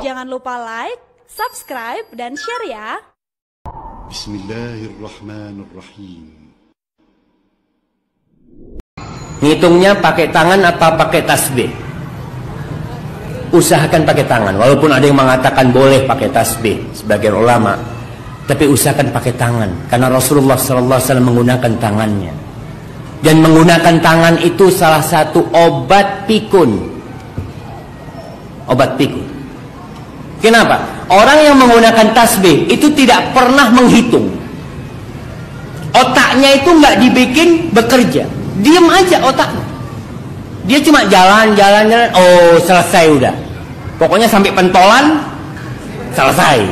Jangan lupa like, subscribe, dan share ya. Bismillahirrahmanirrahim. Ngitungnya pakai tangan apa pakai tasbih? Usahakan pakai tangan. Walaupun ada yang mengatakan boleh pakai tasbih, sebagian ulama, tapi usahakan pakai tangan. Karena Rasulullah SAW menggunakan tangannya. Dan menggunakan tangan itu salah satu obat pikun. Obat pikun. Kenapa? Orang yang menggunakan tasbih itu tidak pernah menghitung. Otaknya itu nggak dibikin bekerja. Diam aja otaknya. Dia cuma jalan. Oh, selesai udah. Pokoknya sampai pentolan selesai.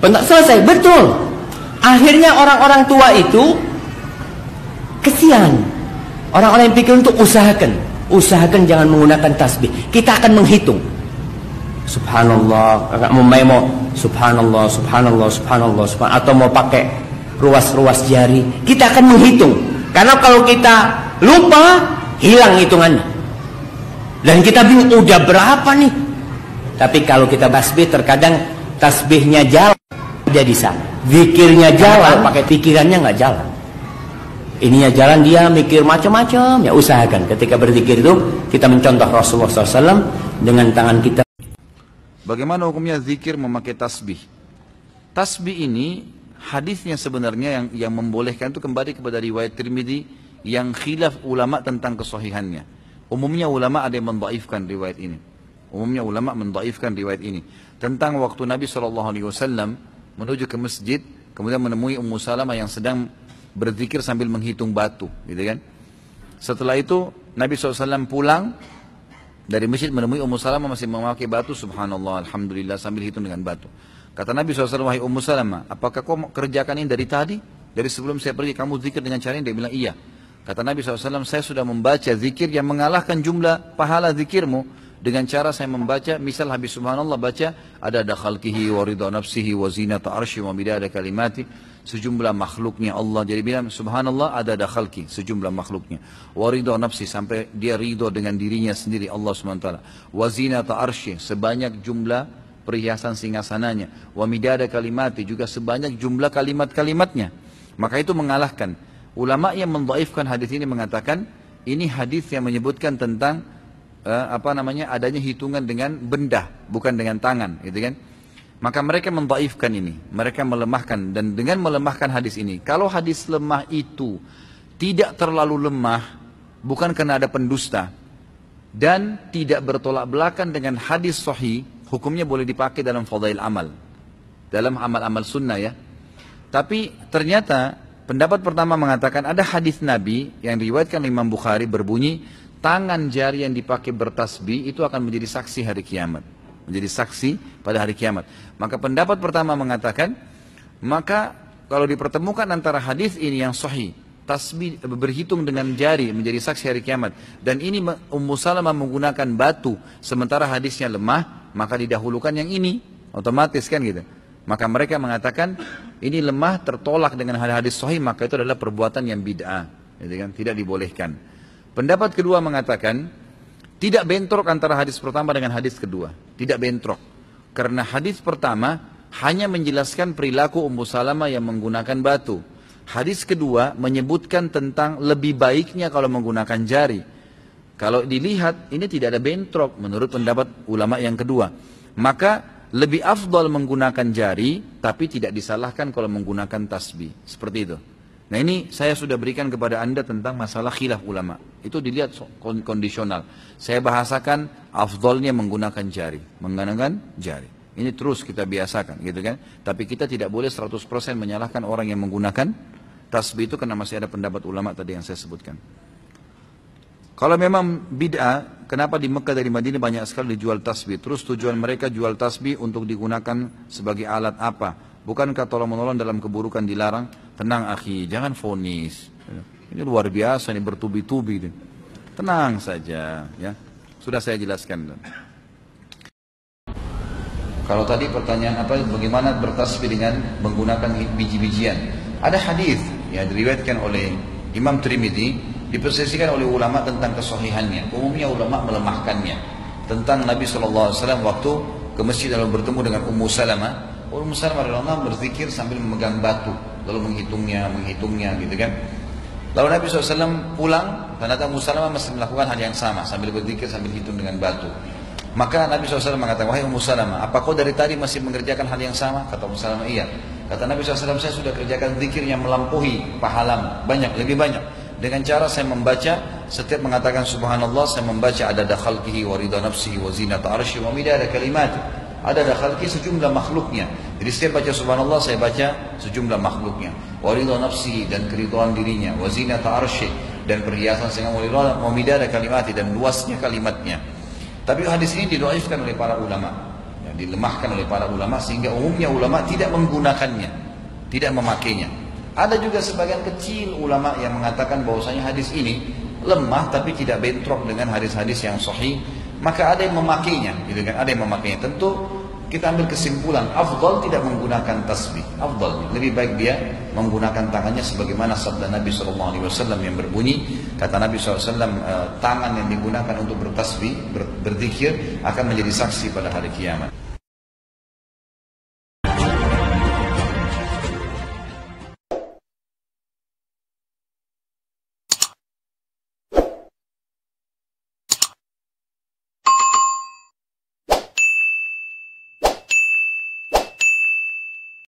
Selesai, betul. Akhirnya orang-orang tua itu kesian. Orang-orang yang pikir untuk usahakan jangan menggunakan tasbih. Kita akan menghitung. Subhanallah, mau subhanallah, atau mau pakai ruas-ruas jari, kita akan menghitung. Karena kalau kita lupa, hilang hitungannya. Dan kita bingung, udah berapa nih? Tapi kalau kita tasbih, terkadang tasbihnya jalan, dia di sana. Zikirnya jalan, pakai pikirannya nggak jalan. Ininya jalan, dia mikir macam-macam. Ya usahakan ketika berzikir itu kita mencontoh Rasulullah SAW dengan tangan kita. Bagaimana hukumnya zikir memakai tasbih? Tasbih ini hadisnya sebenarnya yang membolehkan itu kembali kepada riwayat Tirmidzi yang khilaf ulama tentang kesahihannya. Umumnya ulama ada yang mendhaifkan riwayat ini. Tentang waktu Nabi SAW menuju ke masjid, kemudian menemui Ummu Salamah yang sedang berzikir sambil menghitung batu, gitu kan? Setelah itu Nabi SAW pulang dari masjid menemui Ummu Salamah masih memakai batu, subhanallah, alhamdulillah, sambil hitung dengan batu. Kata Nabi SAW, wahai Ummu Salamah, apakah kau kerjakan ini dari tadi? Dari sebelum saya pergi kamu zikir dengan cara ini? Dia bilang iya. Kata Nabi SAW, saya sudah membaca zikir yang mengalahkan jumlah pahala zikirmu dengan cara saya membaca, misal habis subhanallah baca, ada khalqihi wa ridha nafsihi wa zinata arsyi wa midada kalimati, sejumlah makhluknya Allah. Jadi bilang subhanallah ada khalqi, sejumlah makhluknya. Wa ridha nafsi, sampai dia ridho dengan dirinya sendiri Allah SWT. Wa zinata arsyi, sebanyak jumlah perhiasan singgasananya. Wa midada kalimati, juga sebanyak jumlah kalimat-kalimatnya. Maka itu mengalahkan. Ulama yang mendhaifkan hadis ini mengatakan ini hadis yang menyebutkan tentang adanya hitungan dengan benda, bukan dengan tangan, gitu kan? Maka mereka mendhaifkan ini, mereka melemahkan, dan dengan melemahkan hadis ini, kalau hadis lemah itu tidak terlalu lemah, bukan karena ada pendusta, dan tidak bertolak belakang dengan hadis sahih, hukumnya boleh dipakai dalam fadail amal, dalam amal-amal sunnah ya. Tapi ternyata pendapat pertama mengatakan ada hadis Nabi yang diriwayatkan Imam Bukhari berbunyi, tangan jari yang dipakai bertasbih itu akan menjadi saksi hari kiamat. Menjadi saksi pada hari kiamat. Maka pendapat pertama mengatakan, maka kalau dipertemukan antara hadis ini yang sahih, tasbih berhitung dengan jari menjadi saksi hari kiamat, dan ini Ummu Salamah menggunakan batu, sementara hadisnya lemah, maka didahulukan yang ini, otomatis kan gitu. Maka mereka mengatakan ini lemah, tertolak dengan hadis sahih, maka itu adalah perbuatan yang bid'ah, gitu kan? Tidak dibolehkan. Pendapat kedua mengatakan tidak bentrok antara hadis pertama dengan hadis kedua, tidak bentrok, karena hadis pertama hanya menjelaskan perilaku Ummu Salamah yang menggunakan batu. Hadis kedua menyebutkan tentang lebih baiknya kalau menggunakan jari. Kalau dilihat ini tidak ada bentrok menurut pendapat ulama yang kedua, maka lebih afdal menggunakan jari, tapi tidak disalahkan kalau menggunakan tasbih. Seperti itu. Nah ini saya sudah berikan kepada anda tentang masalah khilaf ulama. Itu dilihat kondisional. Saya bahasakan afdalnya menggunakan jari. Menggunakan jari. Ini terus kita biasakan, gitu kan. Tapi kita tidak boleh 100% menyalahkan orang yang menggunakan tasbih itu, karena masih ada pendapat ulama tadi yang saya sebutkan. Kalau memang bid'ah, kenapa di Mekah dari Madinah banyak sekali dijual tasbih? Terus tujuan mereka jual tasbih untuk digunakan sebagai alat apa? Bukankah tolong-menolong dalam keburukan dilarang? Tenang akhi, jangan vonis. Ini luar biasa, ini bertubi-tubi. Tenang saja, ya. Sudah saya jelaskan. Kalau tadi pertanyaan apa? Bagaimana bertasbih dengan menggunakan biji-bijian? Ada hadis yang diriwayatkan oleh Imam Tirmidzi, dipersesikan oleh ulama tentang kesahihannya. Umumnya ulama melemahkannya. Tentang Nabi SAW waktu ke masjid lalu bertemu dengan Ummu Salamah. Ummu Salamah radhiyallahu anha berzikir sambil memegang batu, lalu menghitungnya gitu kan. Lalu Nabi SAW pulang, ternyata Ummu Salamah masih melakukan hal yang sama, sambil berzikir sambil hitung dengan batu. Maka Nabi SAW mengatakan, wahai Ummu Salamah, apa kau dari tadi masih mengerjakan hal yang sama? Kata Ummu Salamah, iya. Kata Nabi SAW, saya sudah kerjakan zikir yang melampaui pahala banyak, lebih banyak. Dengan cara saya membaca, setiap mengatakan subhanallah, saya membaca adada khalqihi wa ridha nafsihi wa zinata arsyi wa midada kalimat. Adada khalqi sejumlah makhluknya. Jadi setiap baca subhanallah, saya baca sejumlah makhluknya. Wa ridha nafsihi, dan keridhaan dirinya. Wa zinata arsyi, dan perhiasan sehingga wa midada kalimat, dan luasnya kalimatnya. Tapi hadis ini didoaifkan oleh para ulama, ya, dilemahkan oleh para ulama, sehingga umumnya ulama tidak menggunakannya, tidak memakainya. Ada juga sebagian kecil ulama yang mengatakan bahwasanya hadis ini lemah tapi tidak bentrok dengan hadis-hadis yang sahih. Maka ada yang memakainya, gitu kan? Ada yang memakainya. Tentu kita ambil kesimpulan, afdal tidak menggunakan tasbih. Afdal, lebih baik dia menggunakan tangannya sebagaimana sabda Nabi SAW yang berbunyi, kata Nabi SAW, tangan yang digunakan untuk bertasbih, berzikir akan menjadi saksi pada hari kiamat.